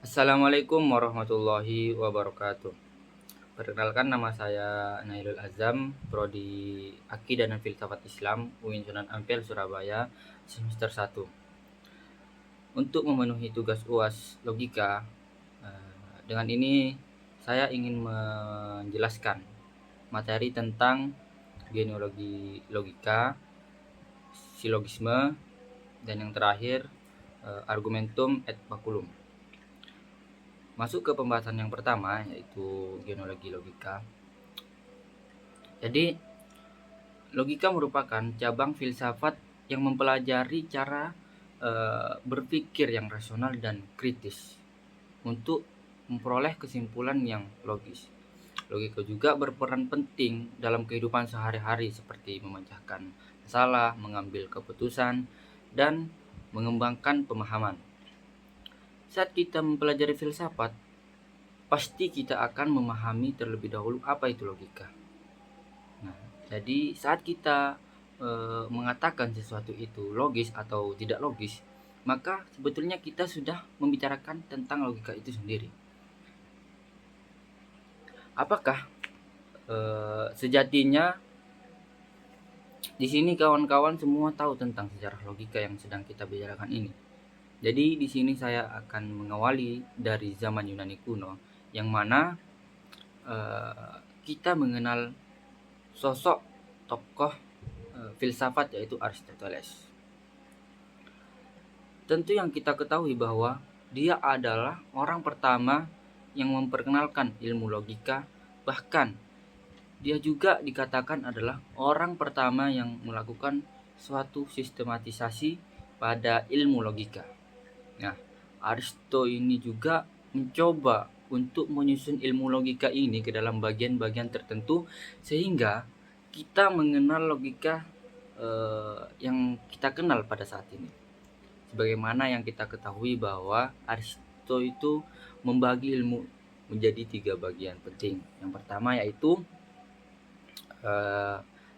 Assalamualaikum warahmatullahi wabarakatuh. Perkenalkan, nama saya Nailul Azam, Prodi Akidah dan Filsafat Islam, UIN Sunan Ampel, Surabaya, semester 1. Untuk memenuhi tugas UAS Logika, dengan ini saya ingin menjelaskan materi tentang genealogi logika, silogisme, dan yang terakhir argumentum et baculum. Masuk ke pembahasan yang pertama, yaitu genealogi logika. Jadi, logika merupakan cabang filsafat yang mempelajari cara berpikir yang rasional dan kritis untuk memperoleh kesimpulan yang logis. Logika juga berperan penting dalam kehidupan sehari-hari, seperti memecahkan masalah, mengambil keputusan, dan mengembangkan pemahaman. Saat kita mempelajari filsafat, pasti kita akan memahami terlebih dahulu apa itu logika. Nah, jadi saat kita mengatakan sesuatu itu logis atau tidak logis, maka sebetulnya kita sudah membicarakan tentang logika itu sendiri. Apakah sejatinya di sini kawan-kawan semua tahu tentang sejarah logika yang sedang kita bicarakan ini? Jadi di sini saya akan mengawali dari zaman Yunani kuno, yang mana kita mengenal sosok tokoh filsafat, yaitu Aristoteles. Tentu yang kita ketahui bahwa dia adalah orang pertama yang memperkenalkan ilmu logika, bahkan dia juga dikatakan adalah orang pertama yang melakukan suatu sistematisasi pada ilmu logika. Nah, Aristo ini juga mencoba untuk menyusun ilmu logika ini ke dalam bagian-bagian tertentu, sehingga kita mengenal logika yang kita kenal pada saat ini. Sebagaimana yang kita ketahui bahwa Aristo itu membagi ilmu menjadi 3 bagian penting. Yang pertama yaitu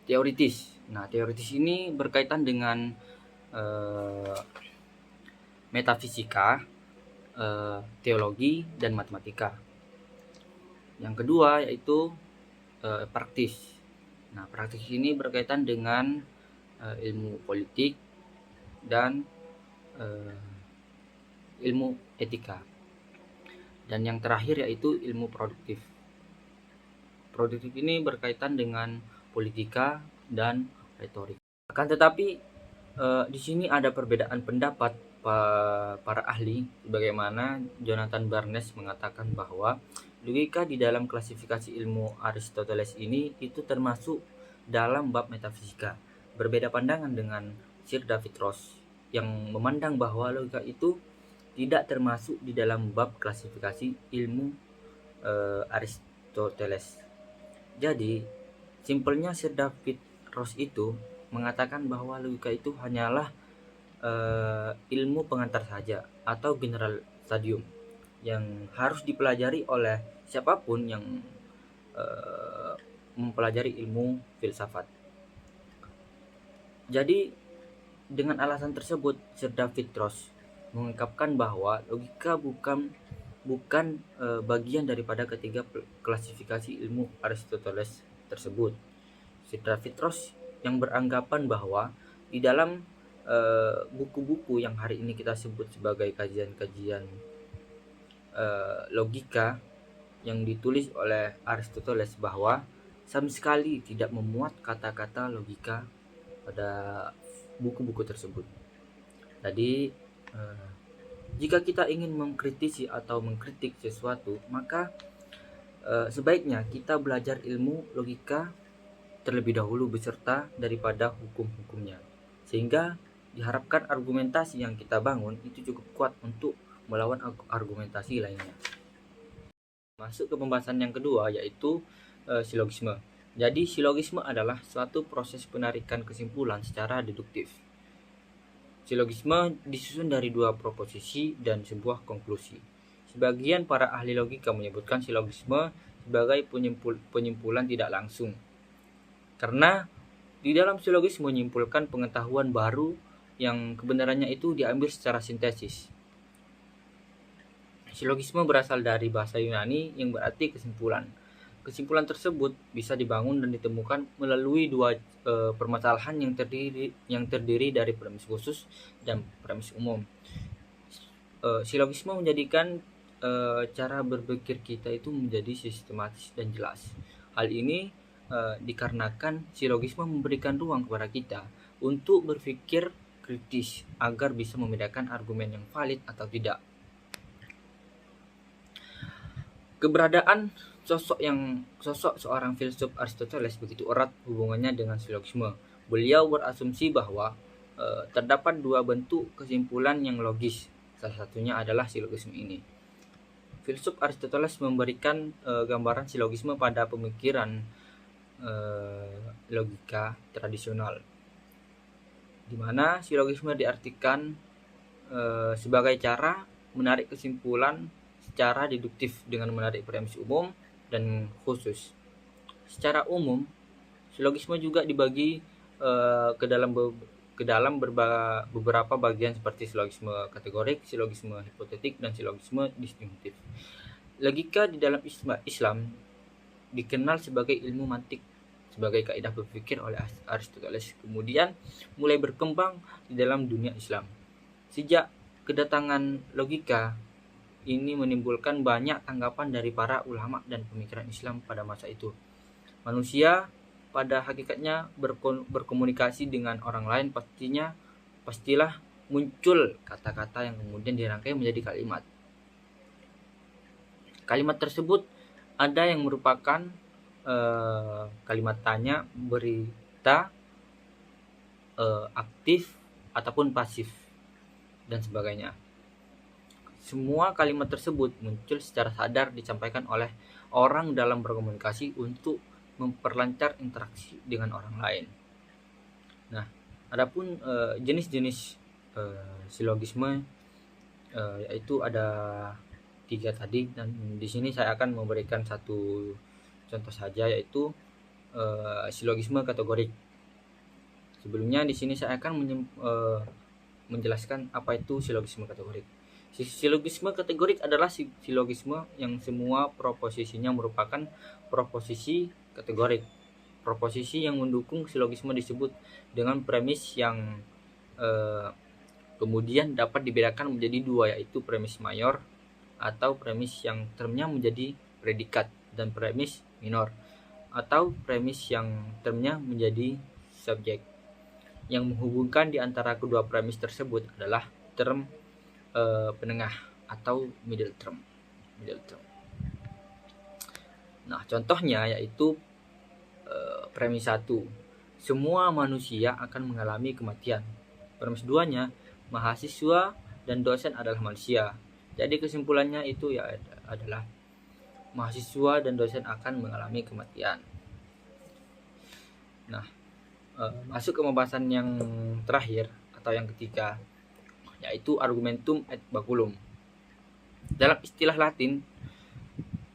teoritis. Nah, teoritis ini berkaitan dengan metafisika, teologi, dan matematika. Yang kedua yaitu praktis. Nah, praktis ini berkaitan dengan ilmu politik dan ilmu etika. Dan yang terakhir yaitu ilmu produktif. Produktif ini berkaitan dengan politika dan retorik. Akan tetapi di sini ada perbedaan pendapat para ahli, bagaimana Jonathan Barnes mengatakan bahwa logika di dalam klasifikasi ilmu Aristoteles ini itu termasuk dalam bab metafisika. Berbeda pandangan dengan Sir David Ross yang memandang bahwa logika itu tidak termasuk di dalam bab klasifikasi ilmu Aristoteles. Jadi, simpelnya Sir David Ross itu mengatakan bahwa logika itu hanyalah ilmu pengantar saja atau general stadium yang harus dipelajari oleh siapapun yang mempelajari ilmu filsafat. Jadi dengan alasan tersebut, Sir David Ross mengungkapkan bahwa logika bukan bagian daripada ketiga klasifikasi ilmu Aristoteles tersebut. Sir David Ross yang beranggapan bahwa di dalam buku-buku yang hari ini kita sebut sebagai kajian-kajian logika yang ditulis oleh Aristoteles, bahwa sama sekali tidak memuat kata-kata logika pada buku-buku tersebut. Jadi jika kita ingin mengkritisi atau mengkritik sesuatu, maka sebaiknya kita belajar ilmu logika terlebih dahulu beserta daripada hukum-hukumnya, sehingga diharapkan argumentasi yang kita bangun itu cukup kuat untuk melawan argumentasi lainnya. Masuk ke pembahasan yang kedua, yaitu silogisme. Jadi silogisme adalah suatu proses penarikan kesimpulan secara deduktif. Silogisme disusun dari 2 proposisi dan sebuah konklusi. Sebagian para ahli logika menyebutkan silogisme sebagai penyimpulan tidak langsung, karena di dalam silogisme menyimpulkan pengetahuan baru yang kebenarannya itu diambil secara sintesis. Silogisme berasal dari bahasa Yunani yang berarti kesimpulan. Kesimpulan tersebut bisa dibangun dan ditemukan melalui dua permasalahan yang terdiri dari premis khusus dan premis umum. Silogisme menjadikan cara berpikir kita itu menjadi sistematis dan jelas. Hal ini dikarenakan silogisme memberikan ruang kepada kita untuk berpikir kritis agar bisa membedakan argumen yang valid atau tidak. Keberadaan sosok seorang filsuf Aristoteles begitu erat hubungannya dengan silogisme. Beliau berasumsi bahwa terdapat dua bentuk kesimpulan yang logis. Salah satunya adalah silogisme ini. Filsuf Aristoteles memberikan gambaran silogisme pada pemikiran logika tradisional, di mana silogisme diartikan sebagai cara menarik kesimpulan secara deduktif dengan menarik premis umum dan khusus. Secara umum, silogisme juga dibagi ke dalam beberapa bagian seperti silogisme kategorik, silogisme hipotetik, dan silogisme distinktif. Logika di dalam Islam dikenal sebagai ilmu mantik sebagai kaidah berpikir oleh Aristoteles, kemudian mulai berkembang di dalam dunia Islam. Sejak kedatangan logika ini menimbulkan banyak tanggapan dari para ulama dan pemikiran Islam pada masa itu. Manusia pada hakikatnya berkomunikasi dengan orang lain pastilah muncul kata-kata yang kemudian dirangkai menjadi kalimat. Kalimat tersebut ada yang merupakan kalimat tanya, berita, aktif ataupun pasif, dan sebagainya. Semua kalimat tersebut muncul secara sadar disampaikan oleh orang dalam berkomunikasi untuk memperlancar interaksi dengan orang lain. Nah, adapun jenis-jenis silogisme yaitu ada 3 tadi, dan di sini saya akan memberikan satu contoh saja, yaitu silogisme kategorik. Sebelumnya di sini saya akan menjelaskan apa itu silogisme kategorik. Silogisme kategorik adalah silogisme yang semua proposisinya merupakan proposisi kategorik. Proposisi yang mendukung silogisme disebut dengan premis yang kemudian dapat dibedakan menjadi dua, yaitu premis mayor atau premis yang termnya menjadi predikat, dan premis minor atau premis yang termnya menjadi subjek. Yang menghubungkan di antara kedua premis tersebut adalah term penengah atau middle term. Nah, contohnya yaitu premis 1, semua manusia akan mengalami kematian. Premis 2-nya, mahasiswa dan dosen adalah manusia. Jadi kesimpulannya itu ya adalah mahasiswa dan dosen akan mengalami kematian. Nah, masuk ke pembahasan yang terakhir atau yang ketiga, yaitu argumentum et baculum. Dalam istilah Latin,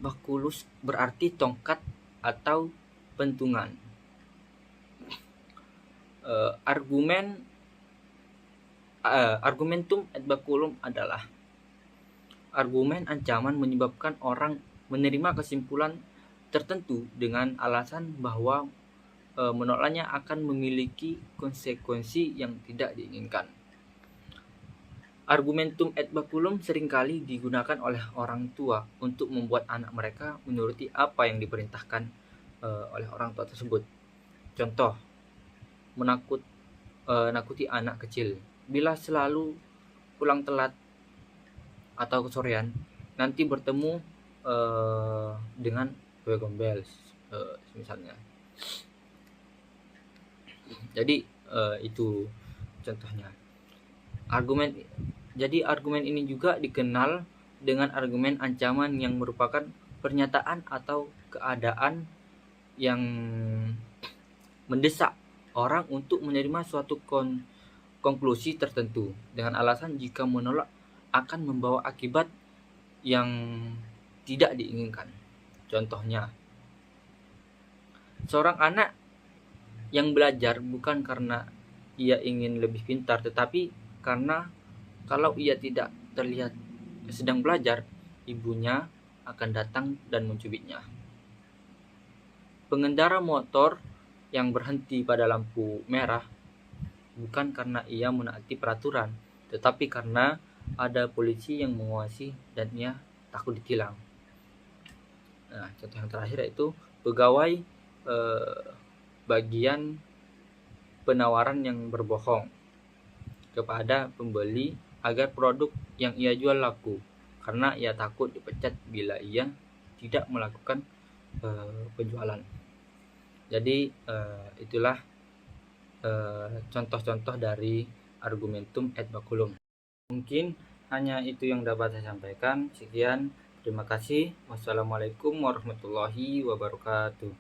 baculus berarti tongkat atau pentungan. Argumentum et baculum adalah argumen ancaman menyebabkan orang menerima kesimpulan tertentu dengan alasan bahwa menolaknya akan memiliki konsekuensi yang tidak diinginkan. Argumentum et baculum seringkali digunakan oleh orang tua untuk membuat anak mereka menuruti apa yang diperintahkan oleh orang tua tersebut. Contoh, nakuti anak kecil. Bila selalu pulang telat atau kesorean, nanti bertemu dengan kue gombel, misalnya. Jadi itu contohnya. Argumen ini juga dikenal dengan argumen ancaman yang merupakan pernyataan atau keadaan yang mendesak orang untuk menerima suatu konklusi tertentu dengan alasan jika menolak akan membawa akibat yang tidak diinginkan. Contohnya, seorang anak yang belajar bukan karena ia ingin lebih pintar, tetapi karena kalau ia tidak terlihat sedang belajar, ibunya akan datang dan mencubitnya. Pengendara motor yang berhenti pada lampu merah bukan karena ia menaati peraturan, tetapi karena ada polisi yang mengawasi dan ia takut ditilang. Nah, contoh yang terakhir yaitu pegawai bagian penawaran yang berbohong kepada pembeli agar produk yang ia jual laku, karena ia takut dipecat bila ia tidak melakukan penjualan. Jadi itulah contoh-contoh dari argumentum et baculum. Mungkin hanya itu yang dapat saya sampaikan. Sekian, terima kasih. Wassalamualaikum warahmatullahi wabarakatuh.